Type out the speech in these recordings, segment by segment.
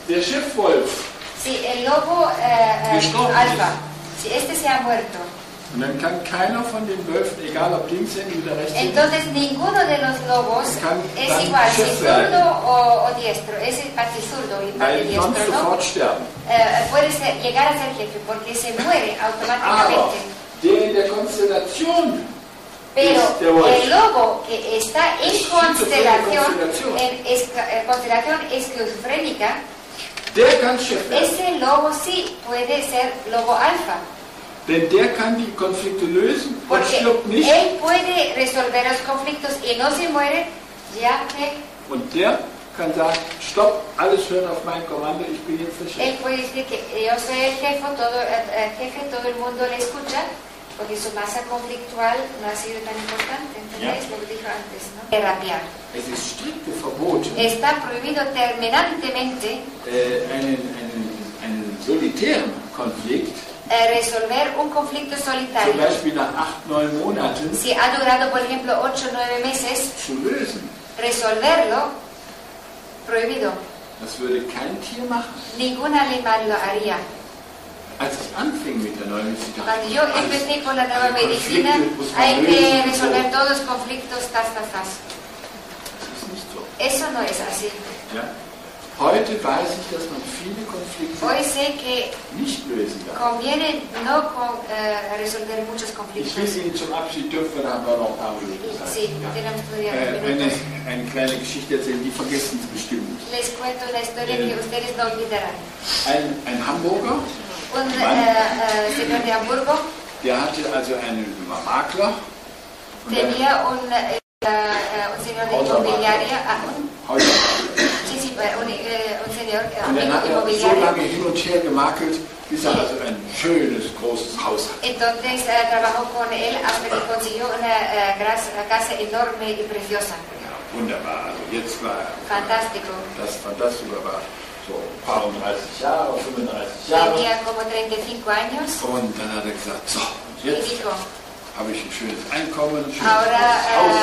der Schiffwolf Si el lobo alfa, si este se ha muerto, und dann kann keiner von den Wölfen, egal ob Linkshänder oder Rechtshänder, entonces ninguno de los lobos es igual, si zurdo o diestro, es el partizurdo y weil die sonst partidiestro, ¿no? sofort sterben. Puede llegar a ser jefe porque se muere Aber automáticamente. der in der Konstellation Pero ist der Wolf. el lobo que está en Schizofrenia constelación esquizofrénica, der kann Chef werden. ese lobo sí puede ser lobo alfa. Denn der kann die Konflikte lösen und Porque stirbt nicht. él puede resolver los conflictos y no se muere, ya que Und der kann sagen, stopp, alles hört auf mein Kommando, ich bin jetzt der él Chef. puede decir que yo soy el jefe, todo el mundo le escucha, porque su masa conflictual no ha sido tan importante. ¿Entendéis lo que dijo antes? ¿No? Rapear. Es ist strikte verboten, Está prohibido terminantemente einen solitären Konflikt, resolver un conflicto zum solitario. Beispiel nach 8, 9 Monaten, Si ha durado, por ejemplo, 8 o 9 meses, zu lösen. resolverlo, prohibido. Das würde kein Tier machen. Ningún animal lo haría. Als ich anfing mit der neuen Medizin, Cuando yo empecé con la nueva medicina, hay que resolver todos los conflictos, tas. das ist nicht so. Eso no es así. Ja? Heute weiß ich, dass man viele Konflikte Hoy sé que nicht lösen darf. conviene no resolver muchos Ich conflictos. will Ihnen zum Abschied dürfen, da haben wir noch ein paar Minuten Zeit. Sí, Ja. tenemos todavía Wenn minutos. ich eine kleine Geschichte erzähle, die vergessen Sie bestimmt nicht. Les cuento una historia que ustedes no olvidarán. Ein Hamburger, Un señor de Hamburgo der hatte also einen Makler und der tenía un señor de inmobiliaria, un señor und dann hat er so inmobiliario. lange hin und her gemakelt, bis er also ein schönes, großes Haus hat. Entonces trabajó con él hasta que consiguió una casa enorme y preciosa. Ja, wunderbar. Also jetzt war Fantástico. das fantastisch, war so ein paar und 30 Jahre, 35 Jahre. Tenía como 35 años Und dann hat er gesagt, so, y jetzt dijo, habe ich ein schönes Einkommen, ein schönes ahora Haus.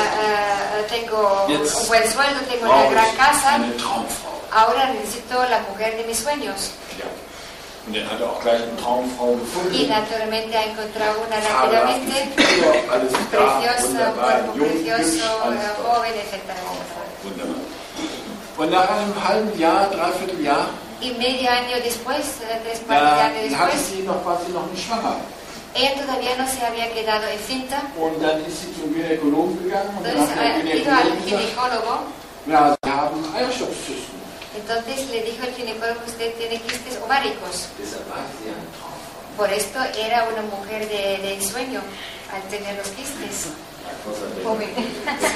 tengo Jetzt un buen sueldo, tengo una brauche gran ich casa, eine Traumfrau. ahora necesito la mujer de mis sueños. Ja. Und dann hat er auch gleich eine Traumfrau gefunden. Y naturalmente ha encontrado una Fabelhafte rápidamente, Figur, alles da, preciosa, wunderbar, cuerpo jung, hübsch, precioso, alles da. joven, etc. Wunderbar. Und nach einem halben Jahr, dreiviertel Jahr, Y medio año después, 3 cuartos de año war después, sie noch nicht schwanger. ella todavía no se había quedado encinta. Und dann ist sie zum Gynäkologen gegangen und dann Entonces hat der dijo al Gynäkologe gesagt, ginecólogo, ja, Sie haben Eierstockzysten. entonces le dijo al ginecólogo, usted tiene quistes ováricos. Deshalb war sie eine Traumfrau. Por esto era una mujer de ensueño al tener los quistes. Joven.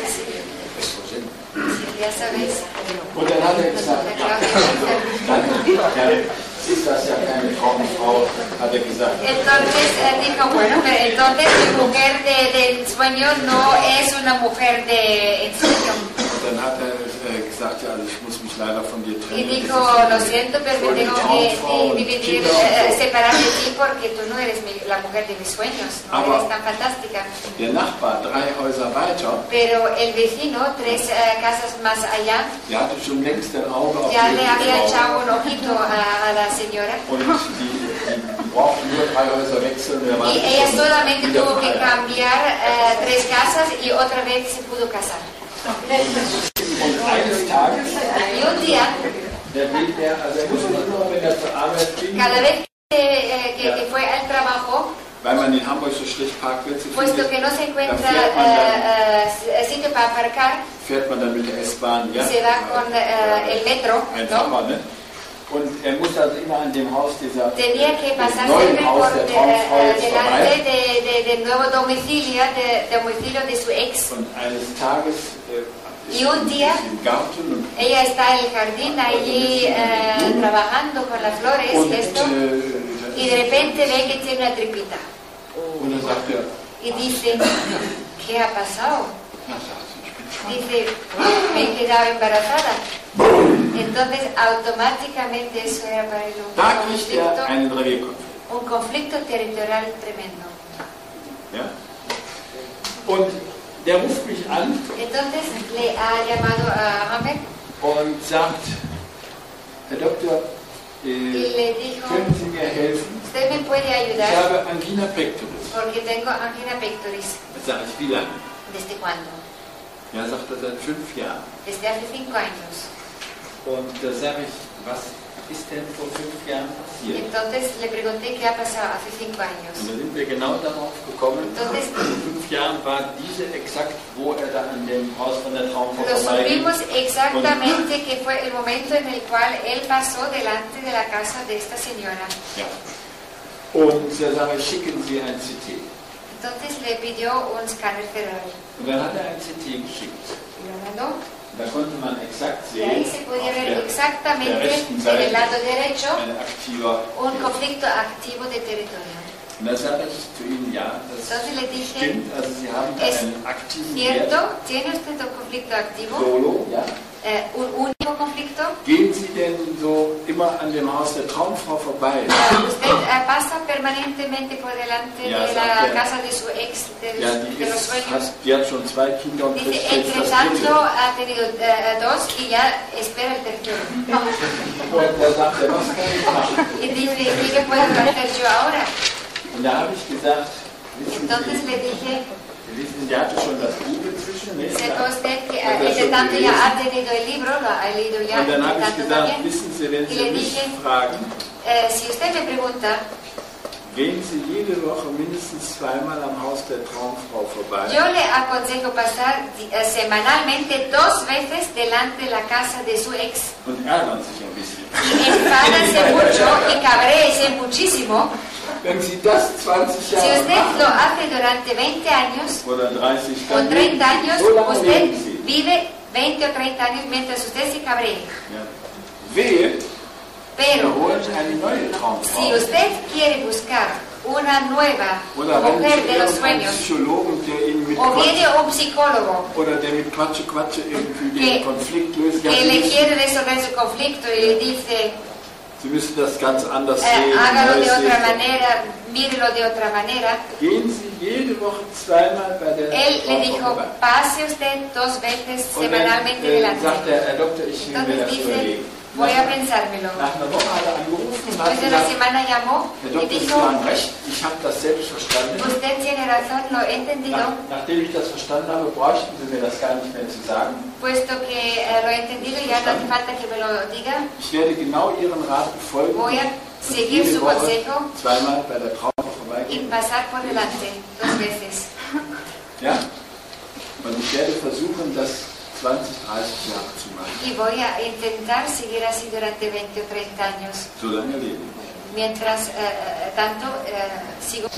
Sí, Östrogen. ya sabéis. Und dann hat er gesagt, dann ist das ja keine Traumfrau, hat er gesagt. Entonces dijo, bueno, pero entonces mi mujer de ensueño no es una mujer de ensueño. Und dann hat er gesagt, ja, also ich muss mich leider von dir Y trennen. dijo, lo siento, pero me tengo que dividir, separar de ti porque tú no eres la mujer de mis sueños, no eres tan fantástica. Der Nachbar, 3 Häuser weiter, Pero el vecino, 3 casas más allá, der hatte schon längst ein Auge auf ya die le había Frau. echado un ojito a la señora. Und die brauchten nur 3 Häuser wechseln. Der war Y ella schon solamente wieder tuvo que verheiratet. cambiar 3 casas y otra vez se pudo casar. Und eines Tages, Y un día, der blieb er, also er musste immer, wenn er zur Arbeit ging, cada vez que fue al trabajo, weil man in Hamburg so schlecht Parkplätze puesto findet, que no se encuentra sitio para aparcar, fährt man dann mit der S-Bahn, ja, se va con el metro, einfach ¿no? mal, ne? Und er muss also immer an dem Haus dieser Tenía que pasar neuen siempre Haus por der Traumfrau jetzt delante vorbei. del nuevo domicilio, domicilio de su ex. Und eines Tages Y un día, im Garten und ella está en el jardín allí trabajando con las flores, esto, y de repente ve que tiene una tripita. und dann sagt er, Y dice, ¿qué ha pasado? na, sagt sie, ich bin schwanger. Dice, me he quedado embarazada. Entonces, automáticamente eso era para él Da kriegt er einen Revierkonflikt. un conflicto territorial tremendo. Ja? Und der ruft mich an Entonces le ha llamado a Hammer und sagt, Herr Doktor, y le dijo, können Sie mir helfen? ¿usted me puede Ich ayudar? habe Angina pectoris. Porque tengo angina pectoris. Jetzt sage ich, wie lange? ¿Desde cuándo? Ja, sagt er, seit 5 Jahren. Desde hace 5 años. Und da sage ich, was ist denn vor 5 Jahren passiert? Entonces le pregunté qué ha pasado hace 5 Und años. da sind wir genau darauf gekommen, Entonces, vor 5 Jahren war diese exakt, wo er da an dem Haus von der Traumfrau lo vorbeiging. supimos exactamente que fue el momento en el cual él pasó delante de la casa de esta señora. Ja. Und da sage ich, schicken Sie ein CT. Entonces le pidió un escáner cerebral. Und dann hat er ein CT geschickt. Y lo mandó. Da konnte man exakt Y ahí sehen, se podía auf ver der exactamente rechten en Seite el lado derecho ein aktiver. un conflicto activo de territorio. Und da sage ich zu Ihnen, ja, das Entonces le dije, stimmt, also Sie haben da es einen aktiven ¿cierto? Wert. ¿Tiene usted un conflicto activo? Solo, ja. ¿Un único conflicto? Gehen Sie denn so immer an dem Haus der Traumfrau vorbei? ¿Usted pasa permanentemente por delante Ja, de sagt la er. casa de su ex, Ja, de los sueños? die hat schon 2 Kinder und Dice, kriegt jetzt entre das tanto dritte. ha tenido 2 y ya espera el tercero. Und da sagt er, was kann ich machen? Y dice, ¿y qué puedo hacer yo ahora? Und da habe ich gesagt, wissen Entonces Sie, le dije, der hatte schon das Buch inzwischen, ne? sepa usted que Hat er entre schon tanto gelesen. ya ha tenido el libro, lo ha leído ya, Und dann entre habe ich tanto gesagt, también. wissen Sie, wenn Y Sie le mich dije, fragen, si usted me pregunta, gehen Sie jede Woche mindestens 2-mal am Haus der Traumfrau vorbei. yo le aconsejo pasar semanalmente 2 veces delante de la casa de su ex. Und ärgern sich ein bisschen. Y enfádanse mucho y cabréese muchísimo. Wenn Sie das 20 Si Jahre usted lo machen, hace durante 20 años oder 30, o dann 30 años, so lange usted leben Sie. vive 20 o 30 años mientras usted se cabree. Ja. Wehe, Pero holen Sie eine neue Traumfrau. si usted quiere buscar una nueva Oder wenn mujer Sie de los irgendeinen sueños, Psychologen, der Ihnen mit o Quatsch, viene un psicólogo oder der mit Quatsche irgendwie Que- den Konflikt löst, ja, que Sie le müssen, quiere resolver su conflicto y le dice, Sie müssen das ganz anders sehen. hágalo neu de otra sehen. manera, mírelo de otra manera. Gehen Sie jede Woche 2-mal bei der Él le Traumfrau dijo, vorbei. pase usted 2 veces Und semanalmente dann delante. sagt der Herr Doktor, ich will mir Entonces das dice, überlegen. voy a pensármelo. Nach einer Woche hat er angerufen und hat Después de una gesagt, semana llamó Herr y Doktor, Sie dijo, haben recht, ich habe das selbst verstanden. usted tiene razón, lo he entendido, Nachdem ich das verstanden habe, bräuchten Sie mir das gar nicht mehr zu sagen. puesto que lo he entendido, ya no hace falta que me lo diga. Ich werde genau Ihren Rat befolgen. Voy a und seguir jede su Woche consejo 2-mal bei der Traumfrau y vorbeigehen. pasar por delante 2 veces. Ja? Und ich werde versuchen, das 20, 30 Jahre zu machen. Y voy a intentar seguir así durante 20 o 30 años, So lange leben. mientras tanto sigo. Ja?